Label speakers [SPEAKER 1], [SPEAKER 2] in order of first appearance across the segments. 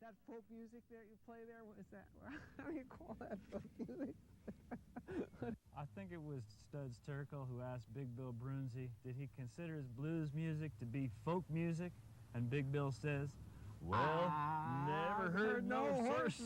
[SPEAKER 1] that folk music that you play there? What is that? How do you call that folk music?
[SPEAKER 2] I think it was Studs Terkel who asked Big Bill Brunzi, did he consider his blues music to be folk music? And Big Bill says, well, never heard no horse.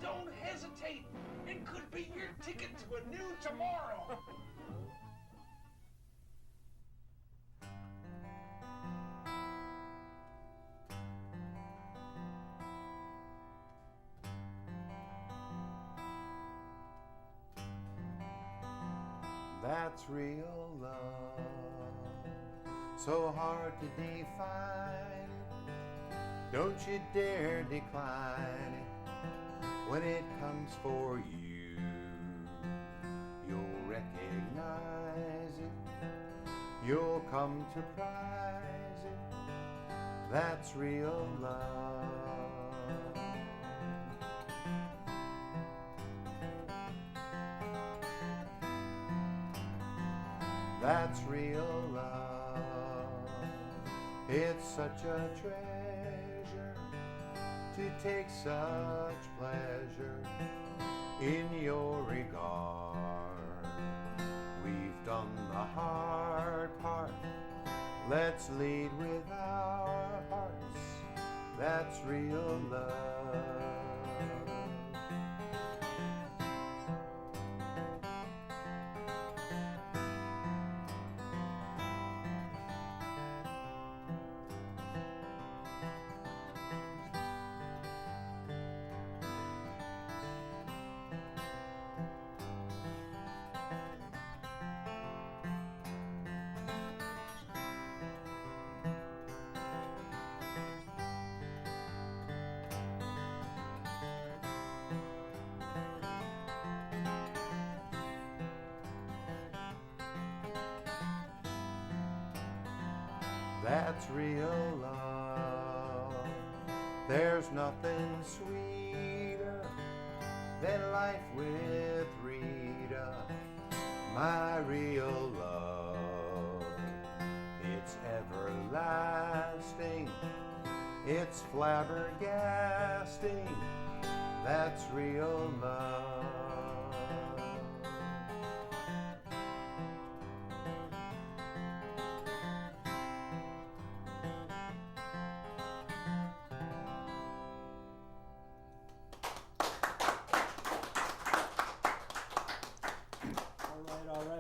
[SPEAKER 3] Don't hesitate. It could be your ticket to a new tomorrow.
[SPEAKER 4] That's real love, so hard to define. Don't you dare decline it. When it comes for you, you'll recognize it. You'll come to prize it. That's real love. That's real love. It's such a treasure to take such pleasure in your regard. We've done the hard part. Let's lead with our hearts. That's real love. That's real love. There's nothing sweeter than life with Rita, my real love. It's everlasting, it's flabbergasting. That's real love.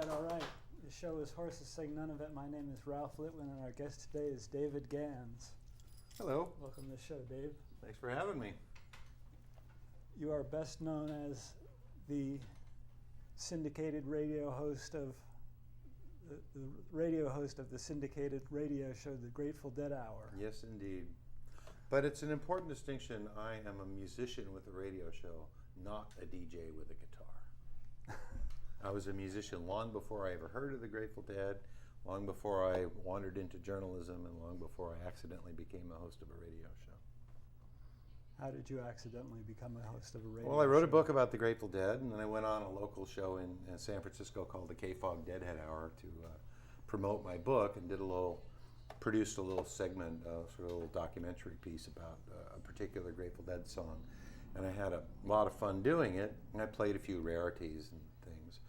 [SPEAKER 2] All right. The show is Horses Sing None of It. My name is Ralph Litwin, and our guest today is David Gans.
[SPEAKER 4] Hello.
[SPEAKER 2] Welcome to the show, Dave.
[SPEAKER 4] Thanks for having me.
[SPEAKER 2] You are best known as the syndicated radio host of the syndicated radio show, The Grateful Dead Hour.
[SPEAKER 4] Yes, indeed. But it's an important distinction. I am a musician with a radio show, not a DJ with a guitar. I was a musician long before I ever heard of the Grateful Dead, long before I wandered into journalism, and long before I accidentally became a host of a radio show.
[SPEAKER 2] How did you accidentally become a host of a radio show?
[SPEAKER 4] Well, I wrote a book about the Grateful Dead, and then I went on a local show in San Francisco called the K-Fog Deadhead Hour to promote my book, and produced a little segment, sort of a little documentary piece about a particular Grateful Dead song. And I had a lot of fun doing it, and I played a few rarities and things.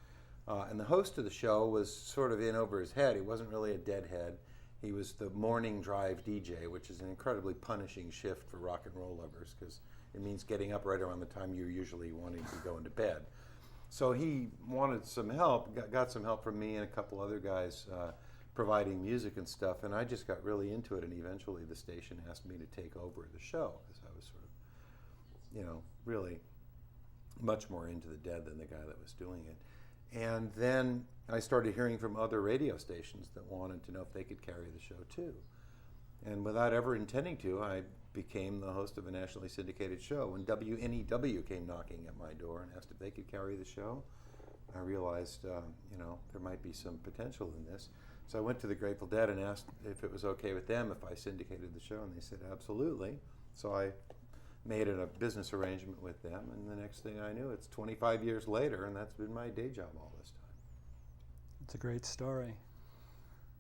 [SPEAKER 4] And the host of the show was sort of in over his head. He wasn't really a deadhead. He was the morning drive DJ, which is an incredibly punishing shift for rock and roll lovers because it means getting up right around the time you're usually wanting to go into bed. So he wanted some help, got some help from me and a couple other guys providing music and stuff, and I just got really into it, and eventually the station asked me to take over the show because I was sort of, really much more into the Dead than the guy that was doing it. And then I started hearing from other radio stations that wanted to know if they could carry the show too. And without ever intending to, I became the host of a nationally syndicated show. When WNEW came knocking at my door and asked if they could carry the show, I realized, there might be some potential in this. So I went to the Grateful Dead and asked if it was okay with them if I syndicated the show, and they said absolutely. So I made it a business arrangement with them, and the next thing I knew, it's 25 years later, and that's been my day job all this time.
[SPEAKER 5] It's a great story.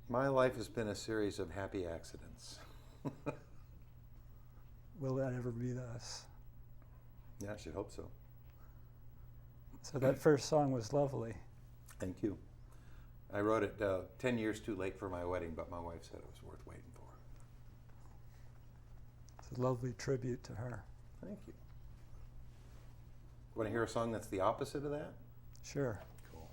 [SPEAKER 4] My life has been a series of happy accidents.
[SPEAKER 5] Will that ever be thus?
[SPEAKER 4] Yeah, I should hope so.
[SPEAKER 5] So that first song was lovely.
[SPEAKER 4] Thank you. I wrote it 10 years too late for my wedding, but my wife said it was worth waiting for.
[SPEAKER 5] It's a lovely tribute to her.
[SPEAKER 4] Thank you. Want to hear a song that's the opposite of that?
[SPEAKER 5] Sure.
[SPEAKER 4] Cool.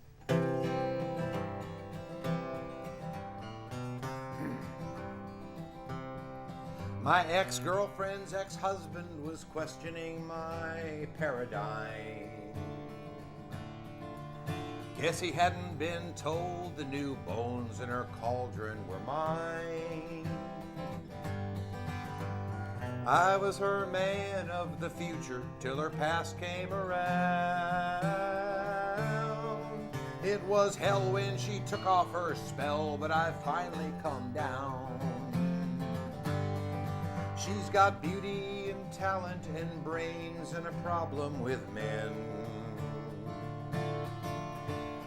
[SPEAKER 4] My ex-girlfriend's ex-husband was questioning my paradigm. Guess he hadn't been told the new bones in her cauldron were mine. I was her man of the future till her past came around. It was hell when she took off her spell, but I finally come down. She's got beauty and talent and brains and a problem with men.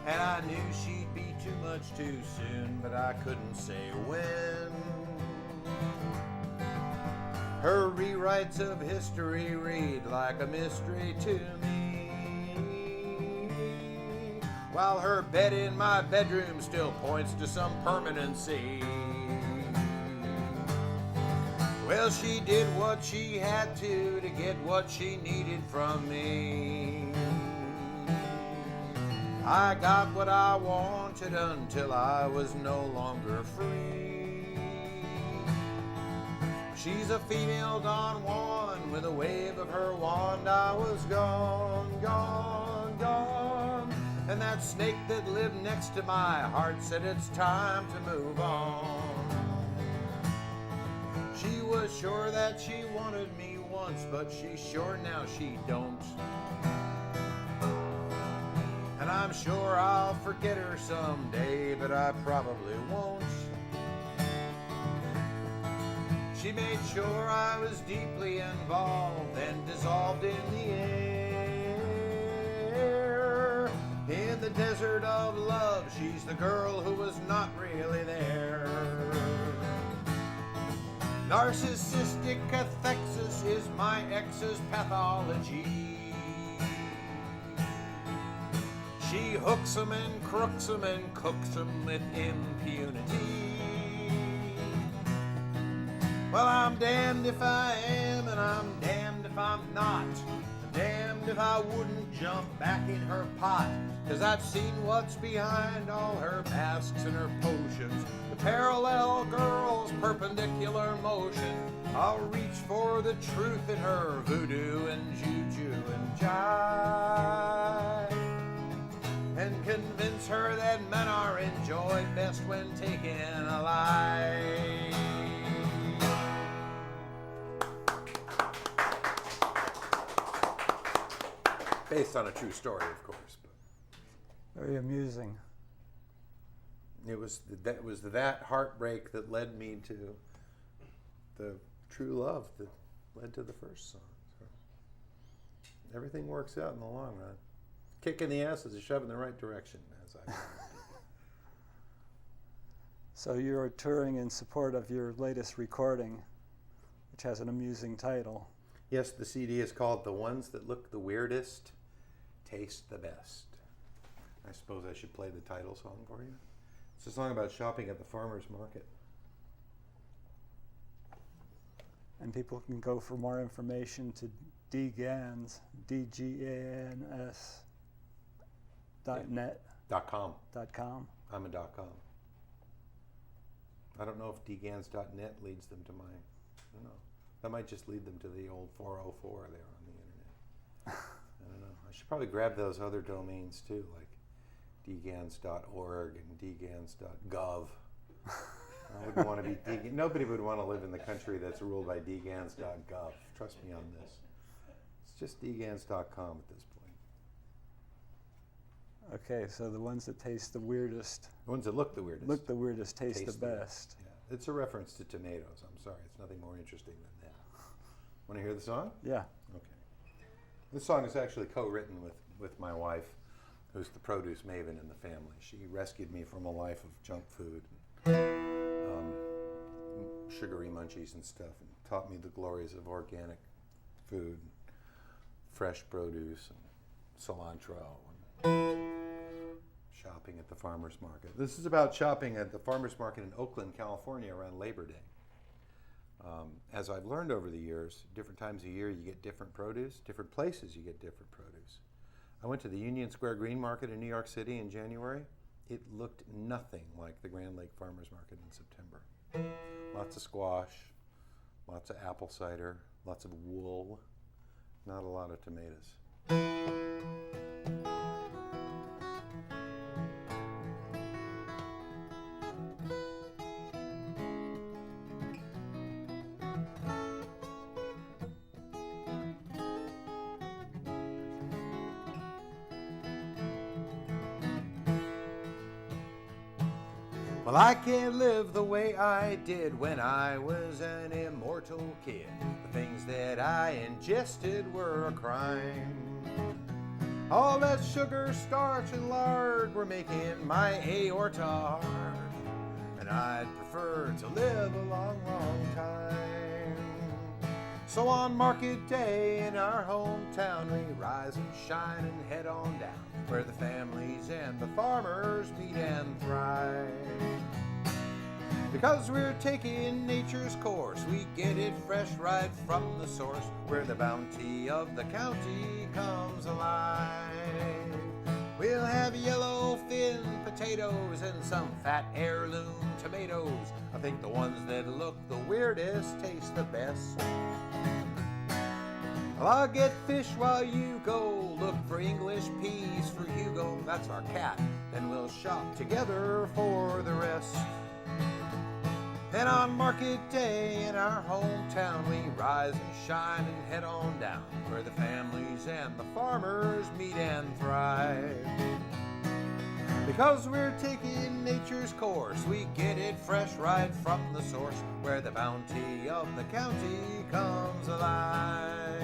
[SPEAKER 4] And I knew she'd be too much too soon, but I couldn't say when. Her rewrites of history read like a mystery to me, while her bed in my bedroom still points to some permanency. Well, she did what she had to get what she needed from me. I got what I wanted until I was no longer free. She's a female Don Juan. With a wave of her wand I was gone, gone, gone. And that snake that lived next to my heart said it's time to move on. She was sure that she wanted me once, but she's sure now she don't. And I'm sure I'll forget her someday, but I probably won't. She made sure I was deeply involved and dissolved in the air. In the desert of love, she's the girl who was not really there. Narcissistic cathexis is my ex's pathology. She hooks 'em and crooks 'em and cooks 'em with impunity. Well, I'm damned if I am and I'm damned if I'm not. I'm damned if I wouldn't jump back in her pot. 'Cause I've seen what's behind all her masks and her potions. The parallel girl's perpendicular motion. I'll reach for the truth in her voodoo and juju and jive, and convince her that men are enjoyed best when taken alive. Based on a true story, of course.
[SPEAKER 5] Very amusing.
[SPEAKER 4] It was that heartbreak that led me to the true love that led to the first song. So everything works out in the long run. Kick in the ass is a shove in the right direction, as I
[SPEAKER 5] So you're touring in support of your latest recording, which has an amusing title.
[SPEAKER 4] Yes, the CD is called The Ones That Look the Weirdest, Taste the Best. I suppose I should play the title song for you. It's a song about shopping at the farmer's market.
[SPEAKER 5] And people can go for more information to Gans, DGANS .net.
[SPEAKER 4] .com.
[SPEAKER 5] .com.
[SPEAKER 4] I'm a .com. I don't know if dgans.net leads them to my, I don't know. That might just lead them to the old 404 there on the internet. I don't know. I should probably grab those other domains too, like dgans.org and dgans.gov. I wouldn't want to be nobody would want to live in the country that's ruled by dgans.gov. Trust me on this. It's just dgans.com at this point.
[SPEAKER 5] Okay, so the ones that taste the weirdest.
[SPEAKER 4] The ones that look the weirdest.
[SPEAKER 5] Look the weirdest, taste the best.
[SPEAKER 4] Yeah, it's a reference to tomatoes. I'm sorry, it's nothing more interesting than that. Want to hear the song?
[SPEAKER 5] Yeah.
[SPEAKER 4] Okay. This song is actually co-written with my wife, who's the produce maven in the family. She rescued me from a life of junk food, sugary munchies and stuff, and taught me the glories of organic food, fresh produce, and cilantro, and shopping at the farmer's market. This is about shopping at the farmer's market in Oakland, California around Labor Day. As I've learned over the years, different times of year you get different produce, different places you get different produce. I went to the Union Square Green Market in New York City in January. It looked nothing like the Grand Lake Farmers Market in September. Lots of squash, lots of apple cider, lots of wool, not a lot of tomatoes. Well, I can't live the way I did when I was an immortal kid. The things that I ingested were a crime. All that sugar, starch, and lard were making my aorta hard, and I'd prefer to live a long, long time. So on market day in our hometown, we rise and shine and head on down, where the families and the farmers meet and thrive. Because we're taking nature's course, we get it fresh right from the source, where the bounty of the county comes alive. We'll have yellow fin potatoes and some fat heirloom tomatoes. I think the ones that look the weirdest taste the best. Well, I'll get fish while you go look for English peas for Hugo. That's our cat. Then we'll shop together for the rest. And on market day in our hometown, we rise and shine and head on down, where the families and the farmers meet and thrive. Because we're taking nature's course, we get it fresh right from the source, where the bounty of the county comes alive.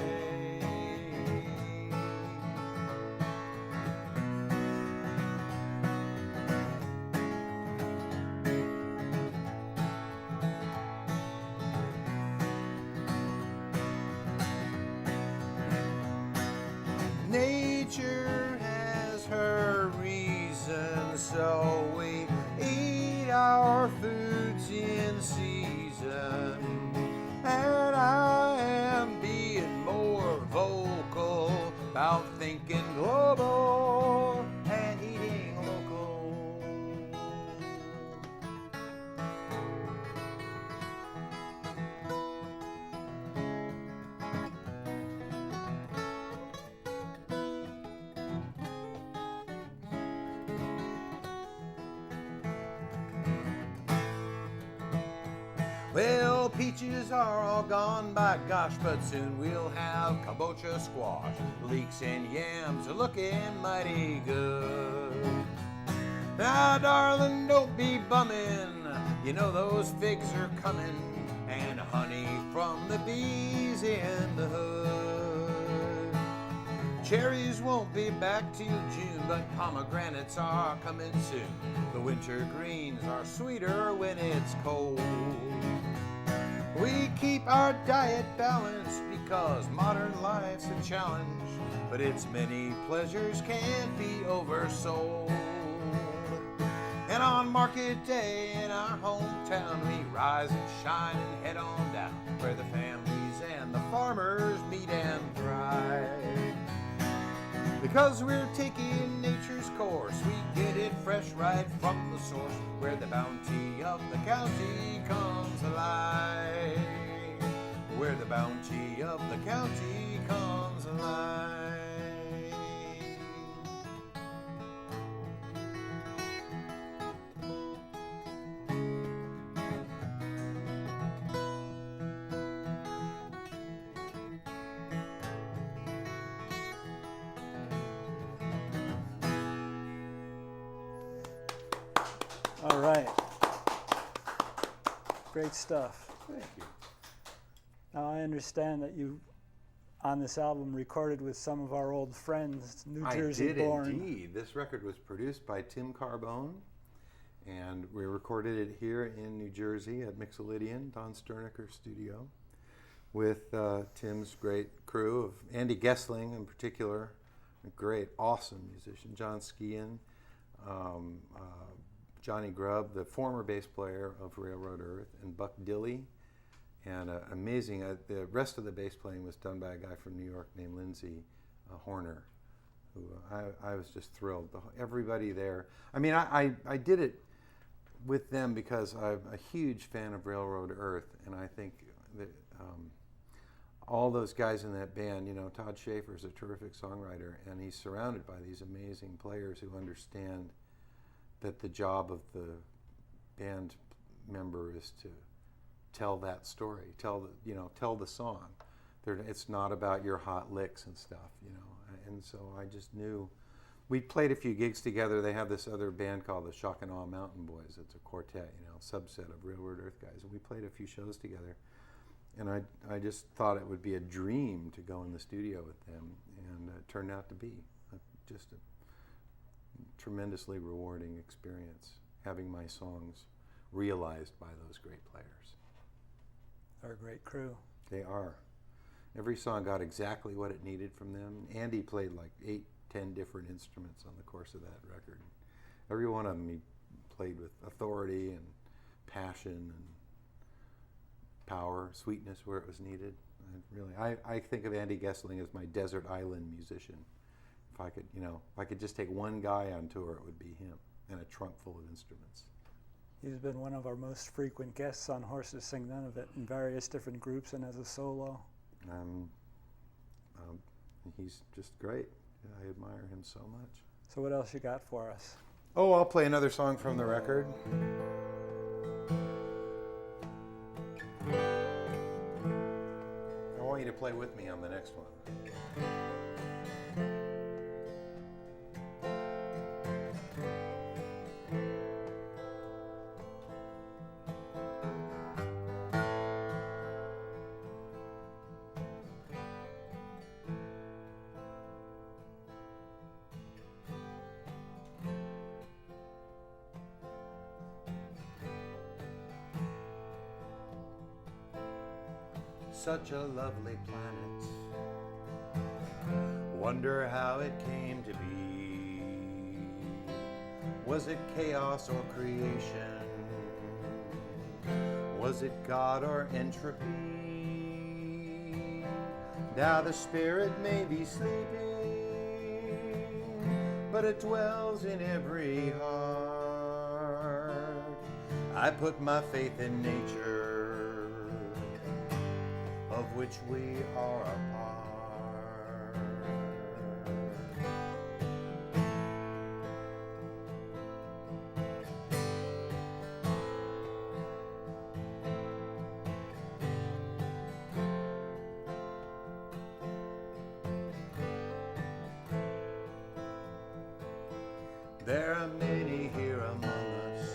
[SPEAKER 4] Nature has her reasons, so we eat our foods in season. And I am being more vocal about thinking global and eating local. Well, peaches are all gone, by gosh, but soon we'll have kabocha squash. Leeks and yams are looking mighty good. Now, darling, don't be bumming. You know those figs are coming, and honey from the bees in the hood. Cherries won't be back till June, but pomegranates are coming soon. The winter greens are sweeter when it's cold. We keep our diet balanced because modern life's a challenge, but its many pleasures can't be oversold. And on market day in our hometown, we rise and shine and head on down, where the families and the farmers meet and thrive. Because we're taking nature's course, we get it fresh right from the source, where the bounty of the county comes alive. Where the bounty of the county comes alive.
[SPEAKER 5] All right. Great stuff.
[SPEAKER 4] Thank you.
[SPEAKER 5] Now I understand that you, on this album, recorded with some of our old friends, New Jersey born.
[SPEAKER 4] I did indeed. This record was produced by Tim Carbone, and we recorded it here in New Jersey at Mixolydian, Don Sternecker Studio, with Tim's great crew of Andy Gessling in particular, a great, awesome musician, John Skian, Johnny Grubb, the former bass player of Railroad Earth, and Buck Dilley, and amazing. The rest of the bass playing was done by a guy from New York named Lindsay Horner, who I was just thrilled. Everybody there. I mean, I did it with them because I'm a huge fan of Railroad Earth, and I think that all those guys in that band, you know, Todd Schaefer's a terrific songwriter, and he's surrounded by these amazing players who understand that the job of the band member is to tell that story, tell the song. It's not about your hot licks and stuff, you know. And so I just knew. We played a few gigs together. They have this other band called the Shock and Awe Mountain Boys. It's a quartet, you know, subset of Railroad Earth guys. And we played a few shows together. And I just thought it would be a dream to go in the studio with them, and it turned out to be just a tremendously rewarding experience, having my songs realized by those great players.
[SPEAKER 5] They're a great crew.
[SPEAKER 4] They are. Every song got exactly what it needed from them. Andy played like 8-10 different instruments on the course of that record. Every one of them he played with authority and passion and power, sweetness where it was needed. I think of Andy Gessling as my desert island musician. If I could just take one guy on tour, it would be him, and a trunk full of instruments.
[SPEAKER 5] He's been one of our most frequent guests on Horses Sing None of It in various different groups and as a solo.
[SPEAKER 4] He's just great. I admire him so much.
[SPEAKER 5] So what else you got for us?
[SPEAKER 4] Oh, I'll play another song from the record. I want you to play with me on the next one. Such a lovely planet. Wonder how it came to be. Was it chaos or creation? Was it God or entropy? Now the spirit may be sleeping, but it dwells in every heart. I put my faith in nature, of which we are a part. There are many here among us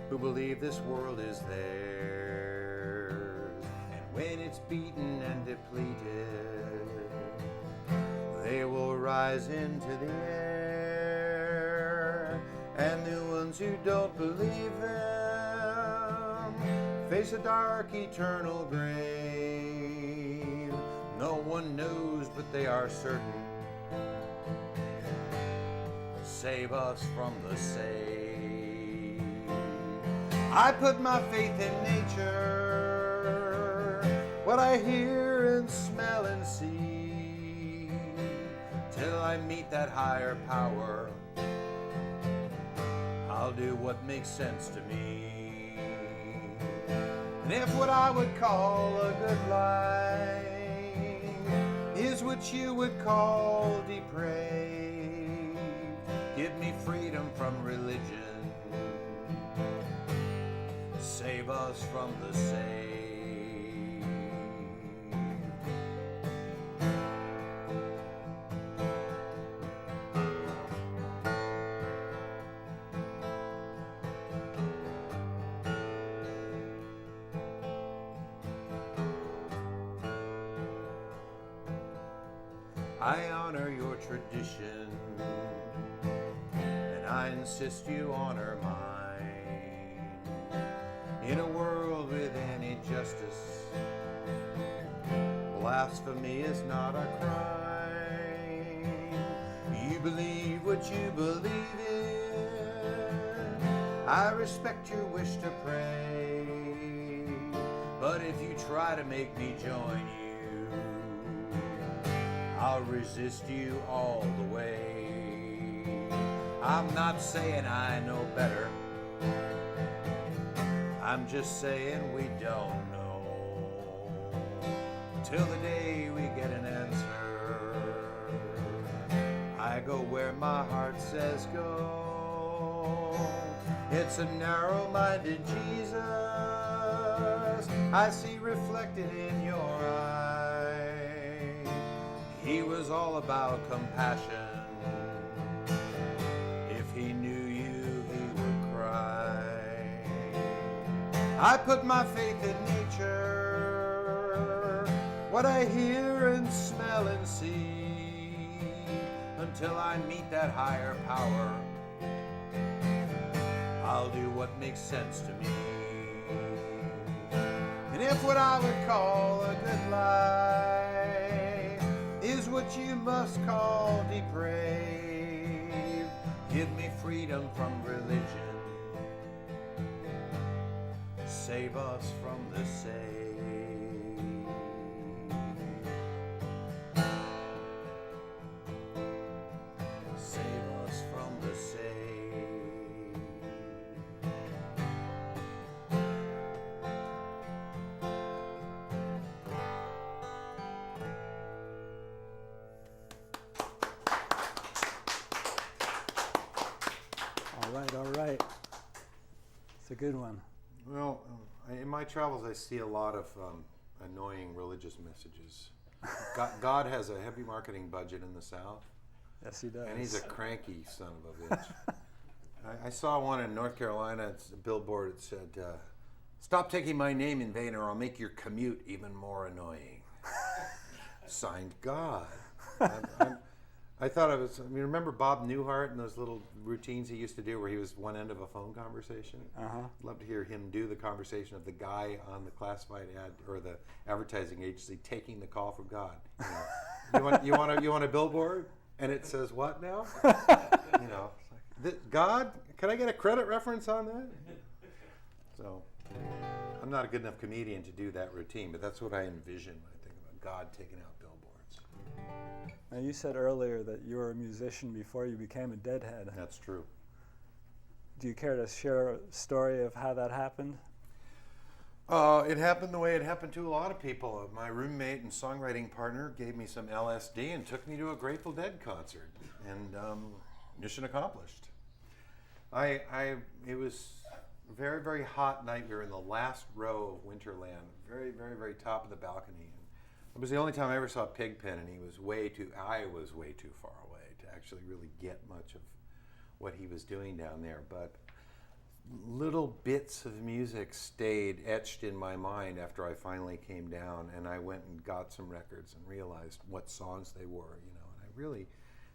[SPEAKER 4] who believe this world is theirs, and when it's beaten and depleted, they will rise into the air, and the ones who don't believe them face a dark eternal grave. No one knows, but they are certain. Save us from the save. I put my faith in nature, what I hear and smell and see, till I meet that higher power. I'll do what makes sense to me. And if what I would call a good life is what you would call depraved, give me freedom from religion. Save us from the saved. I honor your tradition, and I insist you honor mine. In a world with any justice, blasphemy is not a crime. You believe what you believe in. I respect your wish to pray, but if you try to make me join you, I'll resist you all the way. I'm not saying I know better, I'm just saying we don't know, till the day we get an answer. I go where my heart says go. It's a narrow-minded Jesus I see reflected in your eyes. He was all about compassion. If he knew you, he would cry. I put my faith in nature, what I hear and smell and see, until I meet that higher power. I'll do what makes sense to me. And if what I would call a good life is what you must call depraved, give me freedom from religion. Save us from the saved. Save us from the saved.
[SPEAKER 5] All right. It's a good one.
[SPEAKER 4] Well, in my travels, I see a lot of annoying religious messages. God has a heavy marketing budget in the South,
[SPEAKER 5] Yes, he does.
[SPEAKER 4] and he's a cranky son of a bitch. I saw one in North Carolina. It's a billboard that said, "Stop taking my name in vain, or I'll make your commute even more annoying." Signed, God. I thought it was. I mean, remember Bob Newhart and those little routines he used to do, where he was one end of a phone conversation? Love to hear him do the conversation of the guy on the classified ad or the advertising agency taking the call from God. You want a billboard, and it says what now? God, can I get a credit reference on that? So, I'm not a good enough comedian to do that routine, but that's what I envision when I think about God taking out billboards.
[SPEAKER 5] Now, you said earlier that you were a musician before you became a Deadhead.
[SPEAKER 4] That's true.
[SPEAKER 5] Do you care to share a story of how that happened?
[SPEAKER 4] It happened the way it happened to a lot of people. My roommate and songwriting partner gave me some LSD and took me to a Grateful Dead concert, and mission accomplished. It was a very, very hot night. We were in the last row of Winterland, very, very, very top of the balcony. It was the only time I ever saw Pigpen, and I was way too far away to actually really get much of what he was doing down there. But little bits of music stayed etched in my mind after I finally came down, and I went and got some records and realized what songs they were, and I really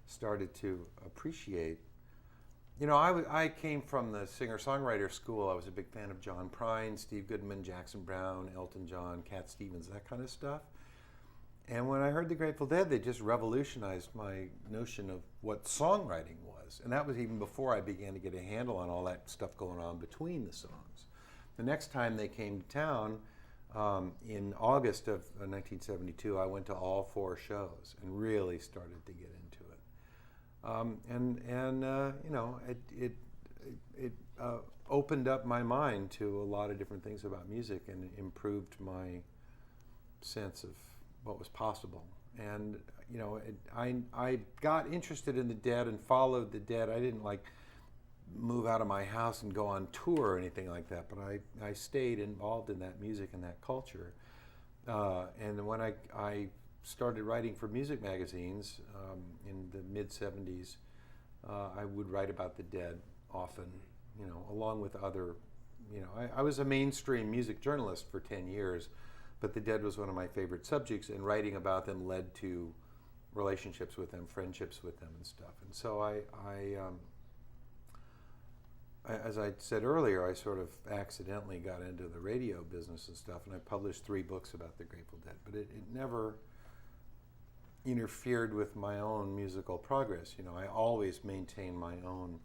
[SPEAKER 4] started to appreciate. I came from the singer-songwriter school. I was a big fan of John Prine, Steve Goodman, Jackson Browne, Elton John, Cat Stevens, that kind of stuff. And when I heard the Grateful Dead, they just revolutionized my notion of what songwriting was. And that was even before I began to get a handle on all that stuff going on between the songs. The next time they came to town, in August of 1972, I went to all 4 shows and really started to get into it. It opened up my mind to a lot of different things about music and improved my sense of what was possible. And I got interested in the Dead and followed the Dead. I didn't move out of my house and go on tour or anything like that, but I stayed involved in that music and that culture. And when I started writing for music magazines in the mid-70s, I would write about the Dead often, along with other, I was a mainstream music journalist for 10 years, but the Dead was one of my favorite subjects, and writing about them led to relationships with them, friendships with them and stuff. And so as I said earlier, I sort of accidentally got into the radio business and stuff, and I published 3 books about the Grateful Dead, but it never interfered with my own musical progress. You know, I always maintained my own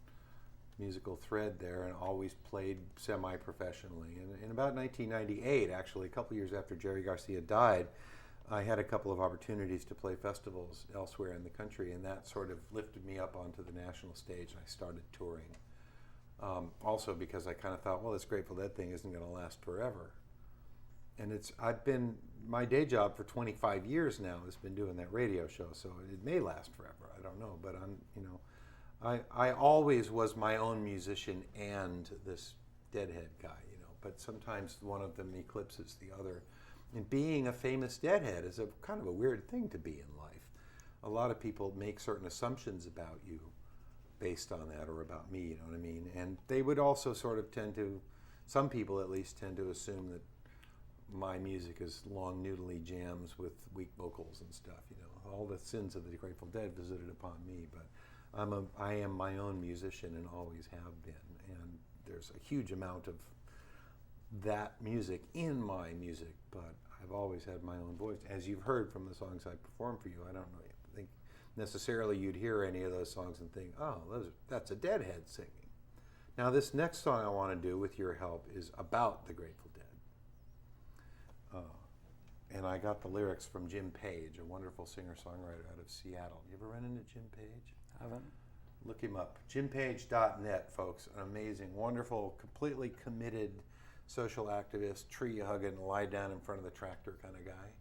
[SPEAKER 4] musical thread there and always played semi-professionally. And in about 1998, actually, a couple years after Jerry Garcia died, I had a couple of opportunities to play festivals elsewhere in the country, and that sort of lifted me up onto the national stage, and I started touring. Also because I kind of thought, well, this Grateful Dead thing isn't going to last forever. And I've been, my day job for 25 years now has been doing that radio show, so it may last forever, I don't know, but I always was my own musician and this Deadhead guy, but sometimes one of them eclipses the other. And being a famous Deadhead is a kind of a weird thing to be in life. A lot of people make certain assumptions about you based on that, or about me, you know what I mean? And they would also sort of tend to, some people at least tend to assume that my music is long noodly jams with weak vocals and stuff, all the sins of the Grateful Dead visited upon me, but I am my own musician and always have been, and there's a huge amount of that music in my music, but I've always had my own voice. As you've heard from the songs I performed for you, I don't think necessarily you'd hear any of those songs and think, oh, that's a Deadhead singing. Now this next song I want to do with your help is about the Grateful Dead. And I got the lyrics from Jim Page, a wonderful singer-songwriter out of Seattle. You ever run into Jim Page?
[SPEAKER 5] Haven't.
[SPEAKER 4] Look him up. JimPage.net, folks. An amazing, wonderful, completely committed social activist, tree-hugging, lie down in front of the tractor kind of guy.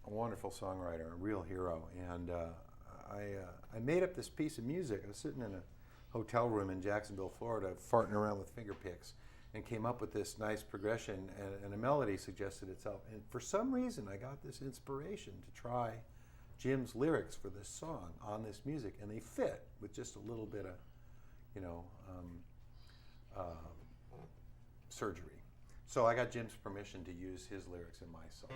[SPEAKER 4] A wonderful songwriter, a real hero. And I made up this piece of music. I was sitting in a hotel room in Jacksonville, Florida, farting around with finger picks, and came up with this nice progression, and a melody suggested itself. And for some reason, I got this inspiration to try Jim's lyrics for this song on this music, and they fit with just a little bit of, surgery. So I got Jim's permission to use his lyrics in my song.